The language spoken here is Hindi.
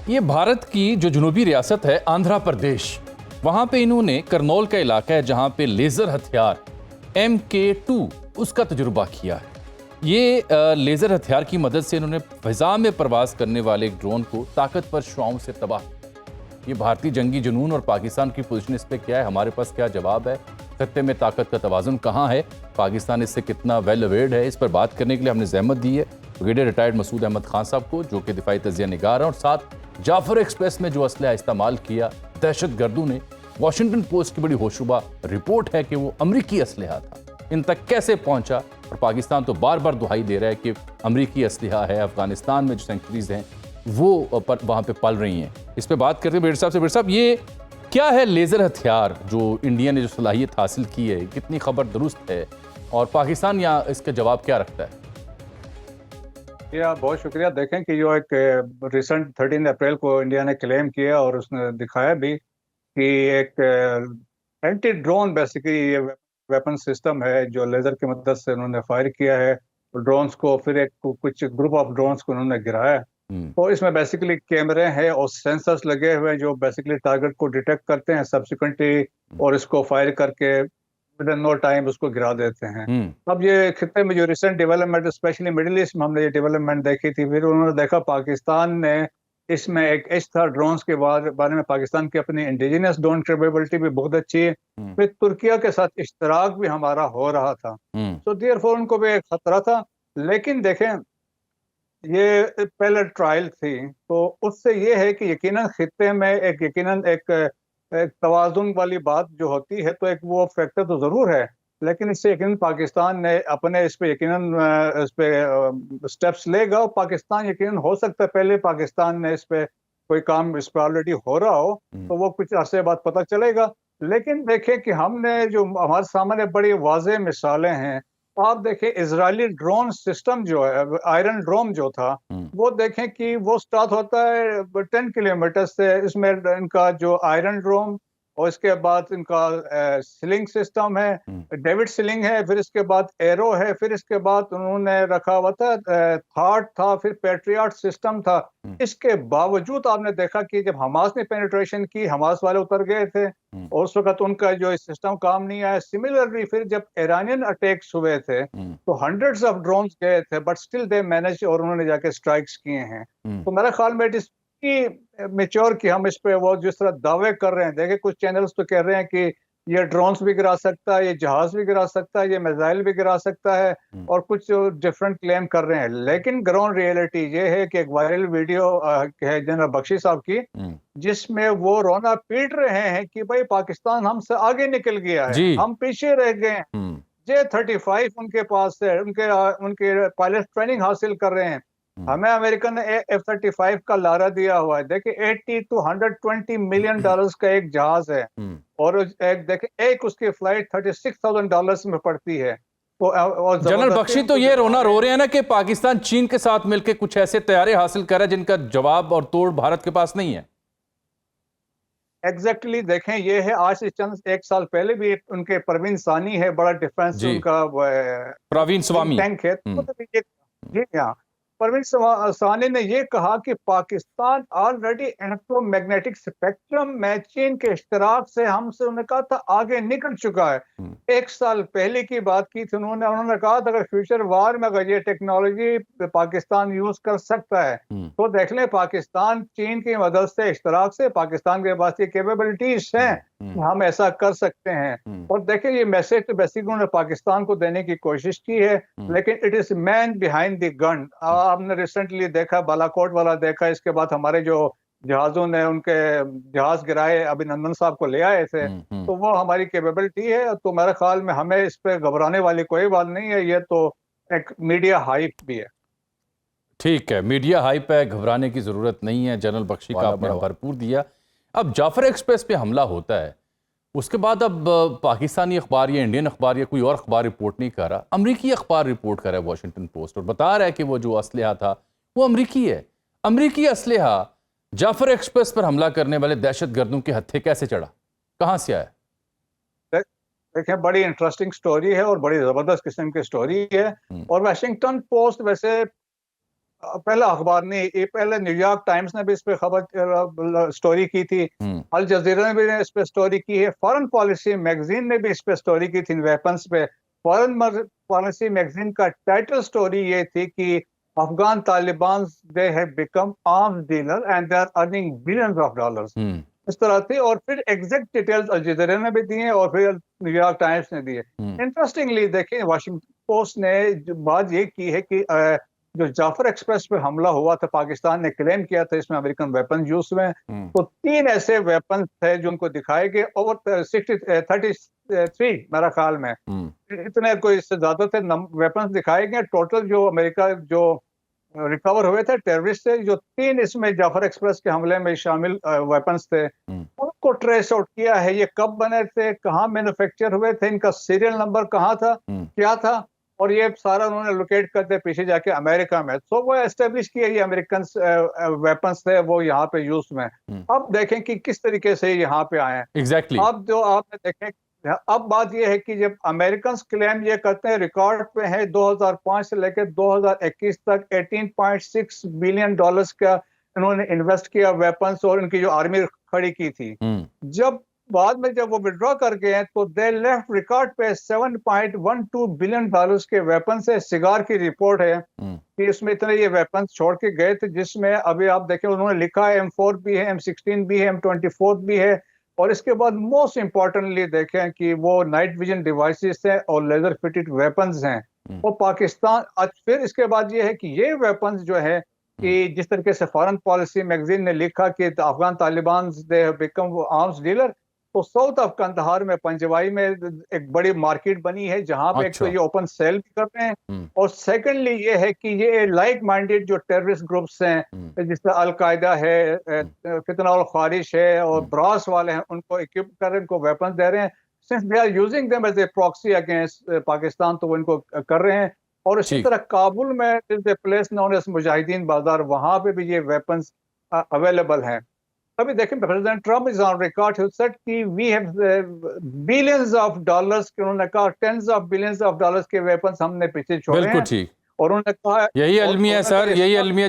ये भारत की जो जनूबी रियासत है आंध्र प्रदेश, वहां पे इन्होंने करनौल का इलाका है जहां पे लेजर हथियार MK2 उसका तजुर्बा किया है। ये लेजर हथियार की मदद से इन्होंने फिजा में प्रवास करने वाले एक ड्रोन को ताकतवर शुआओं से तबाह। ये भारतीय जंगी जुनून और पाकिस्तान की पोजीशन इस पे क्या है, हमारे पास क्या जवाब है, खत्ते में ताकत का तवाजुन कहाँ है, पाकिस्तान इससे कितना वेल अवेयर्ड है, इस पर बात करने के लिए हमने जहमत दी है ब्रिगेडियर रिटायर्ड मसूद अहमद खान साहब को, जो कि दिफाई तजिया निगार हैं, और साथ जाफर एक्सप्रेस में जो असलहा इस्तेमाल किया दहशत गर्दों ने। वॉशिंगटन पोस्ट की बड़ी होशरुबा रिपोर्ट है कि वो अमरीकी असलहा था, इन तक कैसे पहुंचा, और पाकिस्तान तो बार बार दुहाई दे रहा है कि अमरीकी असलहा है, अफगानिस्तान में जो सेंचुरीज हैं वो वहाँ पे पल रही हैं। इस पे बात करते हैं बेड साहब से। बेड साहब, ये क्या है लेज़र हथियार जो इंडिया ने जो सलाहियत हासिल की है, कितनी खबर दुरुस्त है, और पाकिस्तान यहाँ इसका जवाब क्या रखता है? बहुत शुक्रिया। देखें कि जो एक रिसेंट 13 अप्रैल को इंडिया ने क्लेम किया और उसने दिखाया भी कि एक एंटी ड्रोन बेसिकली ये वेपन सिस्टम है जो लेजर की मदद से उन्होंने फायर किया है ड्रोन्स को, फिर एक कुछ ग्रुप ऑफ ड्रोन्स को उन्होंने गिराया। तो इसमें बेसिकली कैमरे हैं और सेंसर्स लगे हुए हैं जो बेसिकली टारगेट को डिटेक्ट करते हैं सब्सिक्वेंटली, और इसको फायर करके विद इन नो टाइम उसको गिरा देते हैं। अब ये खित्ते में जो recent development, specially middle east में हमने ये डेवलपमेंट देखी थी, फिर उन्होंने देखा पाकिस्तान ने इसमें एक एज था ड्रोन्स के बारे में, पाकिस्तान की अपनी इंडिजिनियस ड्रोन कैपेबिलिटी भी बहुत अच्छी है, फिर तुर्किया के साथ इश्तराक भी हमारा हो रहा था, तो देयरफॉर उनको भी एक खतरा था। लेकिन देखें, ये पहले ट्रायल थी, तो उससे ये है कि यकीनन खित्ते में एक तवाज़ुन वाली बात जो होती है, तो एक वो फैक्टर तो जरूर है, लेकिन इससे यकीनन पाकिस्तान ने अपने इस पे यकीनन इस पे स्टेप्स लेगा, और पाकिस्तान यकीनन हो सकता है पहले पाकिस्तान ने इस पे कोई काम इस पे ऑलरेडी हो रहा हो, तो वो कुछ अरसे बाद पता चलेगा। लेकिन देखें कि हमने जो हमारे सामने बड़ी वाज़ेह मिसालें हैं, आप देखें इजरायली ड्रोन सिस्टम जो है, आयरन ड्रोम जो था, वो देखें कि वो स्टार्ट होता है 10 किलोमीटर से, इसमें इनका जो आयरन ड्रोम और इसके बाद इनका स्लिंग सिस्टम है, डेविड स्लिंग है, फिर इसके बाद एरो है, फिर इसके बाद उन्होंने रखा हुआ था थाट था, फिर पैट्रियट सिस्टम था। इसके बावजूद आपने देखा कि जब हमास ने पेनिट्रेशन की, हमास वाले उतर गए थे और उस वक्त उनका जो सिस्टम काम नहीं आया। सिमिलरली फिर जब ईरानियन अटैक्स हुए थे तो हंड्रेड्स ऑफ ड्रोन्स गए थे, बट स्टिल दे मैनेज, और उन्होंने जाके स्ट्राइक्स किए हैं। तो मेरा ख्याल में इट इज मेच्योर कि हम इस पे वो जिस तरह दावे कर रहे हैं, देखिए कुछ चैनल्स तो कह रहे हैं कि ये ड्रोन्स भी गिरा सकता है, ये जहाज भी गिरा सकता है, ये मिसाइल भी गिरा सकता है, और कुछ डिफरेंट क्लेम कर रहे हैं। लेकिन ग्राउंड रियलिटी ये है कि एक वायरल वीडियो है जनरल बख्शी साहब की, जिसमें वो रोना पीट रहे हैं कि भाई पाकिस्तान हमसे आगे निकल गया है, हम पीछे रह गए हैं। J-35 उनके पास है, उनके पायलट ट्रेनिंग हासिल कर रहे हैं। हमें अमेरिकन ने F-35 का लारा दिया हुआ है। देखिए 80 to 120 मिलियन डॉलर्स का एक जहाज है, और एक देखिए एक उसकी फ्लाइट $36,000 में पड़ती है। तो जनरल बख्शी तो ये रोना रो रहे हैं ना कि पाकिस्तान चीन के साथ मिलकर कुछ ऐसे तैयारी हासिल कर रहा है जिनका जवाब और तोड़ भारत के पास नहीं है। एग्जैक्टली देखें, ये है आज से चंद एक साल पहले भी उनके परवीन सानी है, बड़ा डिफेंस उनका प्रवीण स्वामी टैंक है, जी हाँ, परवीन सानी ने ये कहा कि पाकिस्तान ऑलरेडी इलेक्ट्रोमैग्नेटिक स्पेक्ट्रम में चीन के इश्तराक से हमसे, उन्होंने कहा था, आगे निकल चुका है। एक साल पहले की बात की थी उन्होंने कहा था अगर फ्यूचर वार में अगर ये टेक्नोलॉजी पाकिस्तान यूज कर सकता है तो देख लें, पाकिस्तान चीन की मदद से, इश्तराक से, पाकिस्तान के पास ये कैपेबिलिटीज हैं, हम ऐसा कर सकते हैं। और देखिए ये मैसेज तो बेसिकली उन्होंने पाकिस्तान को देने की कोशिश की है, लेकिन it is man behind the gun. आपने रिसेंटली देखा, बालाकोट वाला देखा, इसके बाद हमारे जो जहाजों ने उनके जहाज गिराए, अभिनंदन साहब को ले आए थे, तो वो हमारी कैपेबिलिटी है। तो मेरे ख्याल में हमें इस पे घबराने वाली कोई बात नहीं है, ये तो एक मीडिया हाइप भी है। ठीक है, मीडिया हाइप है, घबराने की जरूरत नहीं है। जनरल बख्शी का आपने भरपूर दिया। अब जाफर एक्सप्रेस पे हमला होता है, उसके बाद अब पाकिस्तानी अखबार या इंडियन अखबार या कोई और अखबार रिपोर्ट नहीं कर रहा, अमरीकी अखबार रिपोर्ट कर रहा है, वॉशिंगटन पोस्ट, और बता रहा है कि वो जो असलहा था वो अमरीकी है। अमरीकी असलहा जाफर एक्सप्रेस पर हमला करने वाले दहशतगर्दों के हत्थे कैसे चढ़ा, कहां से आया? देखिए बड़ी इंटरेस्टिंग स्टोरी है और बड़ी जबरदस्त किस्म की स्टोरी है। और वाशिंगटन पोस्ट वैसे पहला अखबार ने, ये पहले न्यूयॉर्क टाइम्स ने भी इस पे खबर स्टोरी की थी, अल जजीरा ने भी इस पे स्टोरी की है, फॉरेन पॉलिसी मैगजीन ने भी इस पे स्टोरी की थी वेपन्स पे। फॉरेन पॉलिसी मैगजीन का टाइटल स्टोरी ये थी कि Afghan Taliban they have become arms dealer and they are earning billions of dollars, इस तरह थी। और फिर एग्जैक्ट डिटेल्स अल जजीरा ने भी दी हैं और फिर न्यूयॉर्क टाइम्स ने दी है। इंटरेस्टिंगली देखें, वाशिंगटन पोस्ट ने बात ये की है कि जो जाफर एक्सप्रेस पे हमला हुआ था, पाकिस्तान ने क्लेम किया था इसमें अमेरिकन वेपन यूज हुए, तो 3 ऐसे वेपन थे जो उनको दिखाए गए, ओवर 33 मेरा ख्याल में, इतने कोई इससे ज्यादा थे वेपन दिखाए गए। टोटल जो अमेरिका जो रिकवर हुए थे टेररिस्ट से, जो 3 इसमें जाफर एक्सप्रेस के हमले में शामिल वेपन्स थे, उनको ट्रेस आउट किया है। ये कब बने थे, कहाँ मैन्युफैक्चर हुए थे, इनका सीरियल नंबर कहाँ था, क्या था, और ये सारा उन्होंने लोकेट करते पीछे जाके अमेरिका में, तो वो एस्टेब्लिश किया ये अमेरिकन वेपन्स थे वो यहाँ पे यूज में। अब देखें कि किस तरीके से यहाँ पे आए हैं। एग्जैक्टली। अब जो आपने देखें, अब बात ये है कि जब अमेरिकन क्लेम ये करते हैं, रिकॉर्ड पे है 2005 से लेकर 2021 तक 18.6 बिलियन डॉलर्स का इन्होंने इन्वेस्ट किया वेपन्स और इनकी जो आर्मी खड़ी की थी। जब बाद में जब वो विड्रॉ कर गए तो दे लेफ्ट रिकॉर्ड पे 7.12 बिलियन डॉलर्स के वेपन से। सिगार की रिपोर्ट है कि इसमें इतने ये वेपन्स छोड़ के गए थे, जिसमें अभी आप देखें उन्होंने लिखा है M4 भी है, M16 भी है, M24 भी है, और इसके बाद मोस्ट इंपॉर्टेंटली देखें कि वो नाइट विजन डिवाइसेस हैं और लेजर फिटेड वेपन्स हैं। और पाकिस्तान फिर इसके बाद ये है कि ये वेपन्स जो है कि जिस तरीके से फॉरेन पॉलिसी मैगजीन ने लिखा कि Afghan Taliban they have become arms dealer, तो साउथ ऑफ कंदहार में पंजवाई में एक बड़ी मार्केट बनी है जहां पे एक तो ये ओपन सेल भी कर रहे हैं, और सेकंडली ये है कि ये लाइक माइंडेड जो टेररिस्ट ग्रुप्स हैं जिसमें अलकायदा है, फितना और ख्वारिश है और ब्रास वाले हैं, उनको इक्विप कर रहे हैं, उनको वेपन दे रहे हैं। Since they are using them as a proxy against Pakistan, तो वो इनको कर रहे हैं। और इसी तरह काबुल में प्लेस नोन एज मुजाहिदीन बाजार, वहां पे भी ये वेपन्स अवेलेबल हैं। अभी देखें, president Trump is on record, he said कि we have billions of dollars, उन्होंने कहा tens of billions of dollars के वेपन्स हमने पीछे छोड़े हैं। बिल्कुल ठीक। और उन्होंने कहा यही अलमिया सर, यही अलमिया